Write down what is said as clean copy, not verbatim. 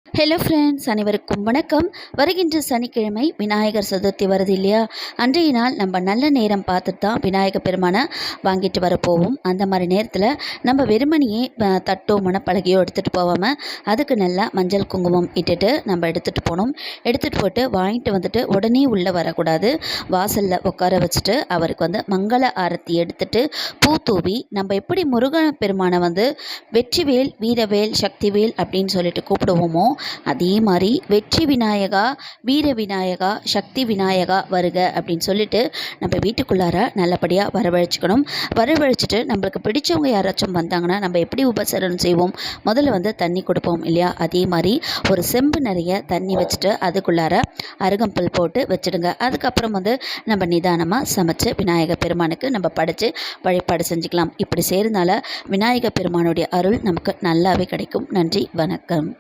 Hello friends, அனைவருக்கும் வணக்கம். வருகின்ற சனிக்கிழமை விநாயகர் சதுர்த்தி வருது இல்லையா? அன்றைய நாள் நம்ம நல்ல நேரம் பார்த்துட்டு தான் விநாயகர் பெருமானை வாங்கிட்டு வரப்போவோம். அந்த மாதிரி நேரத்தில் நம்ம வெறுமனையே தட்டோ மணப்பலகையோ எடுத்துகிட்டு போகாமல் அதுக்கு நல்லா மஞ்சள் குங்குமம் இட்டுட்டு நம்ம எடுத்துகிட்டு போகணும். எடுத்துகிட்டு போட்டு வாங்கிட்டு வந்துட்டு உடனே உள்ளே வரக்கூடாது. வாசலில் உட்கார வச்சுட்டு அவருக்கு மங்கள ஆரத்தி எடுத்துட்டு பூ தூவி நம்ம எப்படி முருகன் பெருமானை வெற்றிவேல் வீரவேல் சக்திவேல் அப்படின்னு சொல்லிட்டு கூப்பிடுவோமோ அதே மாதிரி வெற்றி விநாயகா வீர விநாயகா சக்தி விநாயகா வருக அப்படின்னு சொல்லிட்டு நம்ம வீட்டுக்குள்ளார நல்லபடியாக வரவழைச்சிட்டு நம்மளுக்கு பிடிச்சவங்க யாராச்சும் வந்தாங்கன்னா நம்ம எப்படி உபசரணம் செய்வோம்? முதல்ல தண்ணி கொடுப்போம் இல்லையா? அதே மாதிரி ஒரு செம்பு நிறைய தண்ணி வச்சுட்டு அதுக்குள்ளார அருகம்புல் போட்டு வச்சுடுங்க. அதுக்கப்புறம் நம்ம நிதானமாக சமைச்சு விநாயகர் பெருமானுக்கு நம்ம படைச்சு வழிபாடு செஞ்சுக்கலாம். இப்படி செய்கிறதுனால விநாயகர் பெருமானுடைய அருள் நமக்கு நல்லாவே கிடைக்கும். நன்றி, வணக்கம்.